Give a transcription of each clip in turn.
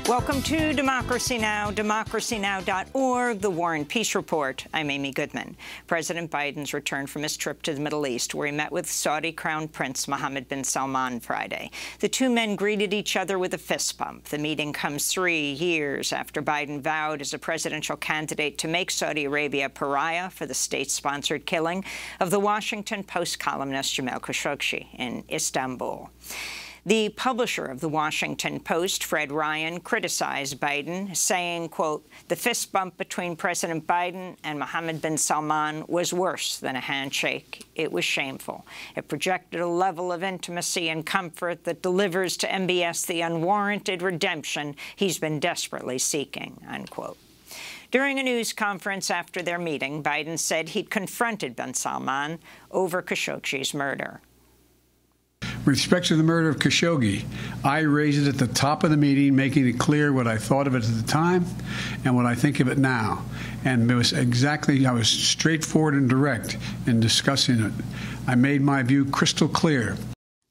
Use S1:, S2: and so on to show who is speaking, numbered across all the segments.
S1: Welcome to Democracy Now!, democracynow.org, the War and Peace Report. I'm Amy Goodman. President Biden's returned from his trip to the Middle East, where he met with Saudi Crown Prince Mohammed bin Salman Friday. The two men greeted each other with a fist bump. The meeting comes 3 years after Biden vowed as a presidential candidate to make Saudi Arabia a pariah for the state-sponsored killing of the Washington Post columnist Jamal Khashoggi in Istanbul. The publisher of the Washington Post, Fred Ryan, criticized Biden, saying, quote, "The fist bump between President Biden and Mohammed bin Salman was worse than a handshake. It was shameful. It projected a level of intimacy and comfort that delivers to MBS the unwarranted redemption he's been desperately seeking," unquote. During a news conference after their meeting, Biden said he'd confronted bin Salman over Khashoggi's murder.
S2: With respect to the murder of Khashoggi, I raised it at the top of the meeting, making it clear what I thought of it at the time and what I think of it now. And it was exactly, I was straightforward and direct in discussing it. I made my view crystal clear.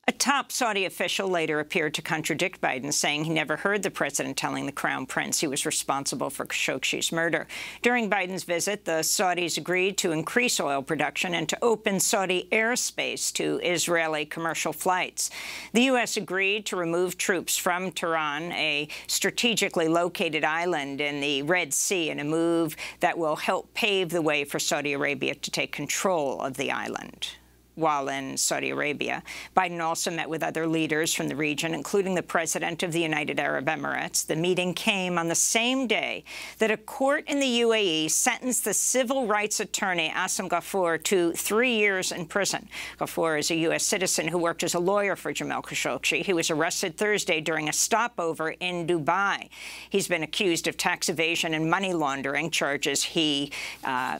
S1: A top Saudi official later appeared to contradict Biden, saying he never heard the president telling the crown prince he was responsible for Khashoggi's murder. During Biden's visit, the Saudis agreed to increase oil production and to open Saudi airspace to Israeli commercial flights. The U.S. agreed to remove troops from Tehran, a strategically located island in the Red Sea, in a move that will help pave the way for Saudi Arabia to take control of the island. While in Saudi Arabia, Biden also met with other leaders from the region, including the president of the United Arab Emirates. The meeting came on the same day that a court in the UAE sentenced the civil rights attorney Asim Ghafoor to 3 years in prison. Ghafoor is a U.S. citizen who worked as a lawyer for Jamal Khashoggi. He was arrested Thursday during a stopover in Dubai. He's been accused of tax evasion and money laundering, charges he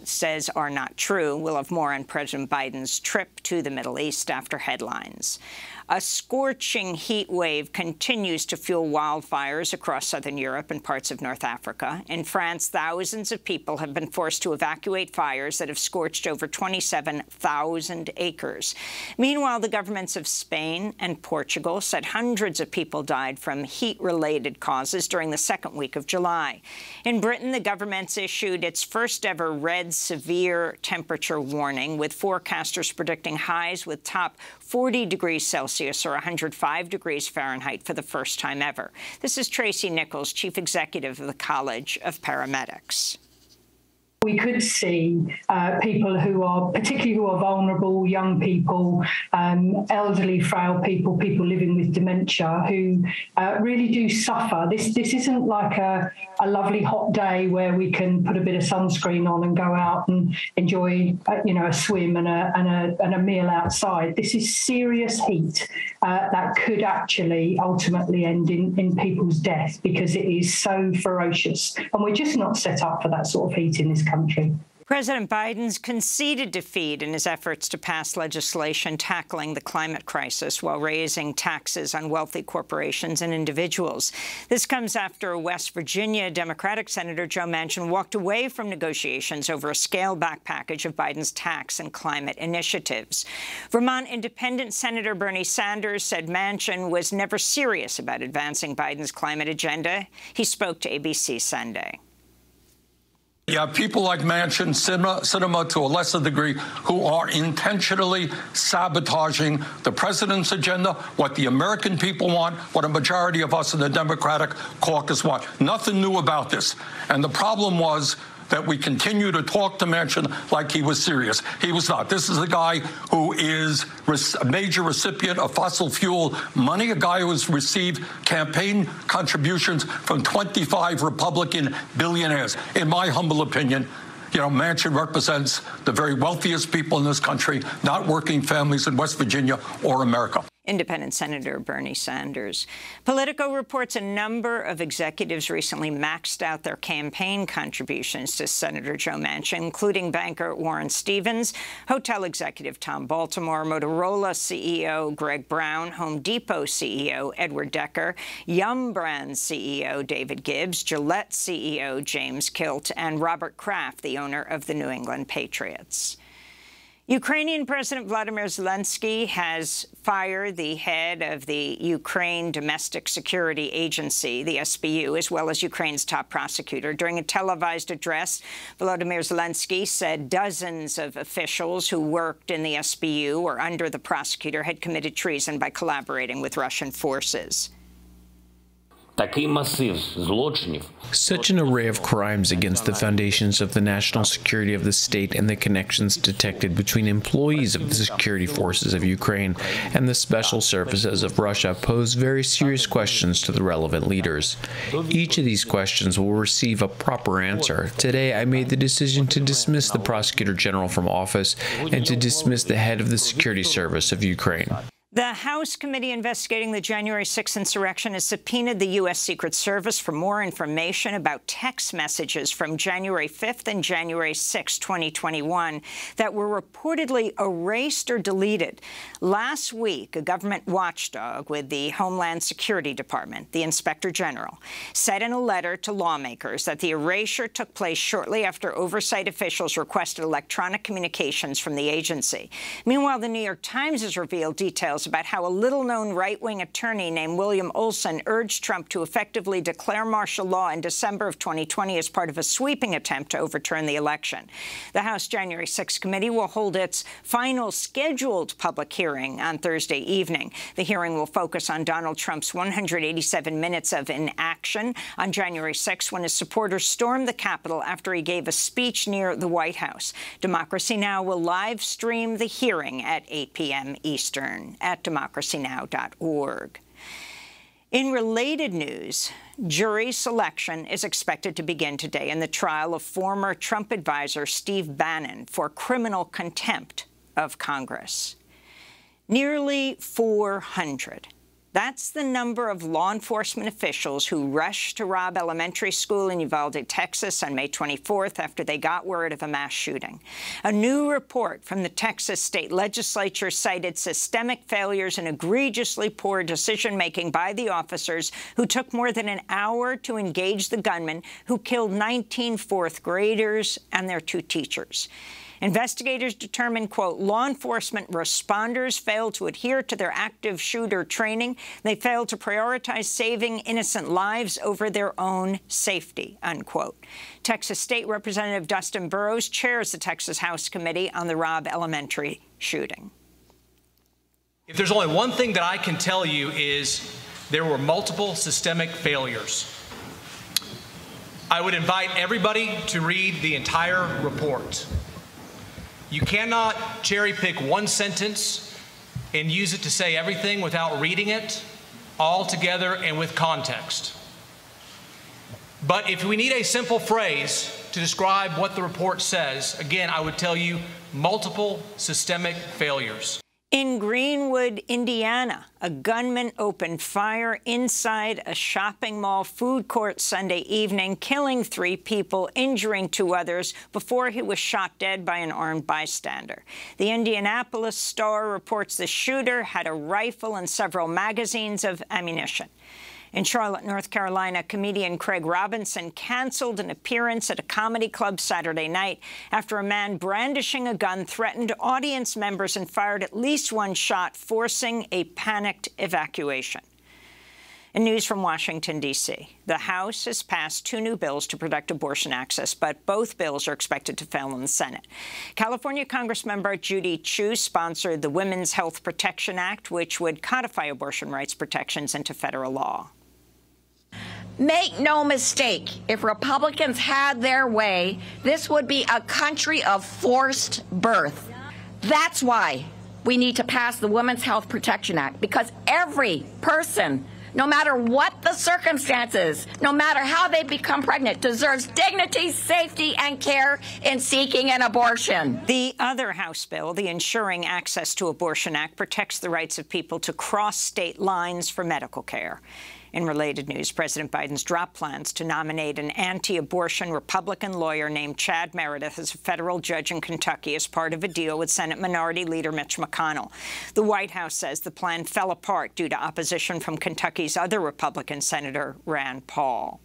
S1: says are not true. We'll have more on President Biden's trip to the Middle East after headlines. A scorching heat wave continues to fuel wildfires across southern Europe and parts of North Africa. In France, thousands of people have been forced to evacuate fires that have scorched over 27,000 acres. Meanwhile, the governments of Spain and Portugal said hundreds of people died from heat-related causes during the second week of July. In Britain, the government's issued its first-ever red severe temperature warning, with forecasters predicting highs with top 40 degrees Celsius or 105 degrees Fahrenheit for the first time ever. This is Tracy Nichols, Chief Executive of the College of Paramedics.
S3: We could see people who are, particularly who are vulnerable, young people, elderly, frail people, people living with dementia, who really do suffer. This isn't like a lovely hot day where we can put a bit of sunscreen on and go out and enjoy, a swim and a meal outside. This is serious heat that could actually ultimately end in people's death, because it is so ferocious, and we're just not set up for that sort of heat in this country.
S1: President Biden's conceded defeat in his efforts to pass legislation tackling the climate crisis while raising taxes on wealthy corporations and individuals. This comes after West Virginia Democratic Senator Joe Manchin walked away from negotiations over a scaled-back package of Biden's tax and climate initiatives. Vermont Independent Senator Bernie Sanders said Manchin was never serious about advancing Biden's climate agenda. He spoke to ABC Sunday.
S4: You have people like Manchin, Sinema to a lesser degree, who are intentionally sabotaging the president's agenda, what the American people want, what a majority of us in the Democratic caucus want. Nothing new about this. And the problem was that we continue to talk to Manchin like he was serious. He was not. This is a guy who is a major recipient of fossil fuel money, a guy who has received campaign contributions from 25 Republican billionaires. In my humble opinion, Manchin represents the very wealthiest people in this country, not working families in West Virginia or America.
S1: Independent Senator Bernie Sanders. Politico reports a number of executives recently maxed out their campaign contributions to Senator Joe Manchin, including banker Warren Stevens, hotel executive Tom Baltimore, Motorola CEO Greg Brown, Home Depot CEO Edward Decker, Yum Brands CEO David Gibbs, Gillette CEO James Kilt, and Robert Kraft, the owner of the New England Patriots. Ukrainian President Vladimir Zelensky has fired the head of the Ukraine Domestic Security Agency, the SBU, as well as Ukraine's top prosecutor. During a televised address, Volodymyr Zelensky said dozens of officials who worked in the SBU or under the prosecutor had committed treason by collaborating with Russian forces.
S5: Such an array of crimes against the foundations of the national security of the state and the connections detected between employees of the security forces of Ukraine and the special services of Russia pose very serious questions to the relevant leaders. Each of these questions will receive a proper answer. Today, I made the decision to dismiss the Prosecutor General from office and to dismiss the head of the security service of Ukraine.
S1: The House committee investigating the January 6th insurrection has subpoenaed the U.S. Secret Service for more information about text messages from January 5th and January 6, 2021, that were reportedly erased or deleted. Last week, a government watchdog with the Homeland Security Department, the Inspector General, said in a letter to lawmakers that the erasure took place shortly after oversight officials requested electronic communications from the agency. Meanwhile, the New York Times has revealed details about how a little-known right-wing attorney named William Olson urged Trump to effectively declare martial law in December of 2020 as part of a sweeping attempt to overturn the election. The House January 6 committee will hold its final scheduled public hearing on Thursday evening. The hearing will focus on Donald Trump's 187 minutes of inaction on January 6 when his supporters stormed the Capitol after he gave a speech near the White House. Democracy Now! Will live stream the hearing at 8 p.m. Eastern at democracynow.org. In related news, jury selection is expected to begin today in the trial of former Trump advisor Steve Bannon for criminal contempt of Congress. Nearly 400. That's the number of law enforcement officials who rushed to rob elementary school in Uvalde, Texas on May 24th after they got word of a mass shooting. A new report from the Texas state legislature cited systemic failures and egregiously poor decision-making by the officers who took more than an hour to engage the gunman who killed 19 fourth graders and their 2 teachers. Investigators determined, quote, law enforcement responders failed to adhere to their active shooter training. They failed to prioritize saving innocent lives over their own safety, unquote. Texas State Representative Dustin Burrows chairs the Texas House Committee on the Robb Elementary shooting.
S6: If there's only one thing that I can tell you is there were multiple systemic failures. I would invite everybody to read the entire report. You cannot cherry pick one sentence and use it to say everything without reading it all together and with context. But if we need a simple phrase to describe what the report says, again, I would tell you multiple systemic failures.
S1: In Greenwood, Indiana, a gunman opened fire inside a shopping mall food court Sunday evening, killing 3 people, injuring 2 others, before he was shot dead by an armed bystander. The Indianapolis Star reports the shooter had a rifle and several magazines of ammunition. In Charlotte, North Carolina, comedian Craig Robinson canceled an appearance at a comedy club Saturday night after a man brandishing a gun threatened audience members and fired at least 1 shot, forcing a panicked evacuation. In news from Washington, D.C., the House has passed 2 new bills to protect abortion access, but both bills are expected to fail in the Senate. California Congressmember Judy Chu sponsored the Women's Health Protection Act, which would codify abortion rights protections into federal law.
S7: Make no mistake, if Republicans had their way, this would be a country of forced birth. That's why we need to pass the Women's Health Protection Act, because every person, no matter what the circumstances, no matter how they become pregnant, deserves dignity, safety, and care in seeking an abortion.
S1: The other House bill, the Ensuring Access to Abortion Act, protects the rights of people to cross state lines for medical care. In related news, President Biden's dropped plans to nominate an anti-abortion Republican lawyer named Chad Meredith as a federal judge in Kentucky as part of a deal with Senate Minority Leader Mitch McConnell. The White House says the plan fell apart due to opposition from Kentucky's other Republican Senator Rand Paul.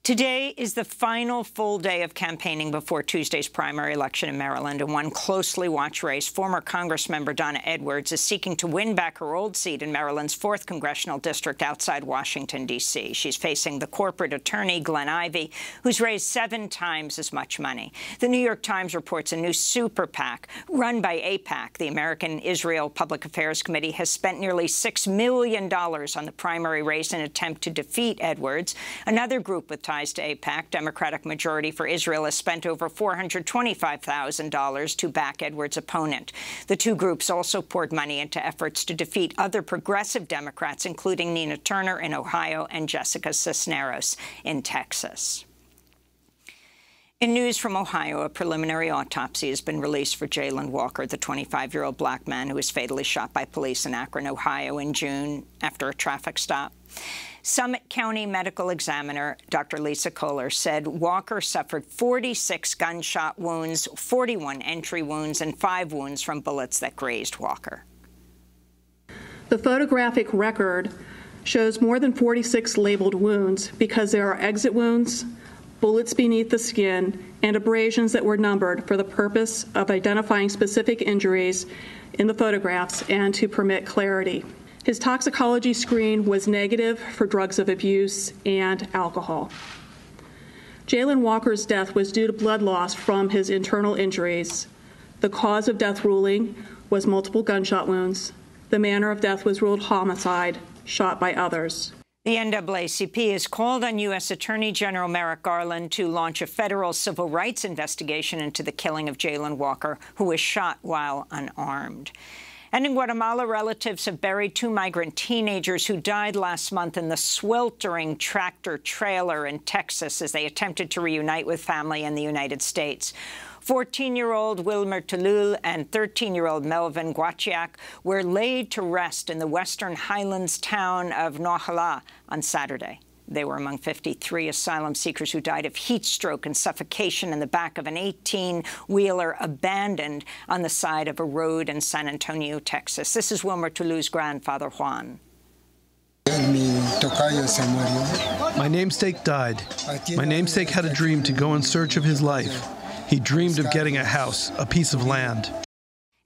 S1: Today is the final full day of campaigning before Tuesday's primary election in Maryland. In one closely watched race, former Congressmember Donna Edwards is seeking to win back her old seat in Maryland's 4th congressional district outside Washington, D.C. She's facing the corporate attorney, Glenn Ivey, who's raised 7 times as much money. The New York Times reports a new super PAC run by AIPAC, the American Israel Public Affairs Committee, has spent nearly $6 million on the primary race in an attempt to defeat Edwards. Another group with ties to AIPAC, Democratic Majority for Israel, has spent over $425,000 to back Edwards' opponent. The two groups also poured money into efforts to defeat other progressive Democrats, including Nina Turner in Ohio and Jessica Cisneros in Texas. In news from Ohio, a preliminary autopsy has been released for Jaylen Walker, the 25-year-old black man who was fatally shot by police in Akron, Ohio in June after a traffic stop. Summit County medical examiner Dr. Lisa Kohler said Walker suffered 46 gunshot wounds, 41 entry wounds, and 5 wounds from bullets that grazed Walker.
S8: The photographic record shows more than 46 labeled wounds because there are exit wounds, bullets beneath the skin, and abrasions that were numbered for the purpose of identifying specific injuries in the photographs and to permit clarity. His toxicology screen was negative for drugs of abuse and alcohol. Jaylen Walker's death was due to blood loss from his internal injuries. The cause of death ruling was multiple gunshot wounds. The manner of death was ruled homicide, shot by others.
S1: The NAACP has called on U.S. Attorney General Merrick Garland to launch a federal civil rights investigation into the killing of Jaylen Walker, who was shot while unarmed. And in Guatemala, relatives have buried 2 migrant teenagers who died last month in the sweltering tractor trailer in Texas as they attempted to reunite with family in the United States. 14-year-old Wilmer Tulul and 13-year-old Melvin Guachiak were laid to rest in the western highlands town of Nohala on Saturday. They were among 53 asylum seekers who died of heat stroke and suffocation in the back of an 18-wheeler abandoned on the side of a road in San Antonio, Texas. This is Wilmer Tulul's grandfather, Juan.
S9: My namesake died. My namesake had a dream to go in search of his life. He dreamed of getting a house, a piece of land.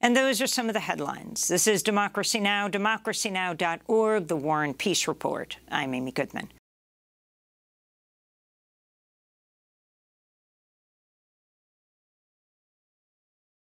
S1: And those are some of the headlines. This is Democracy Now!, democracynow.org, The War and Peace Report. I'm Amy Goodman.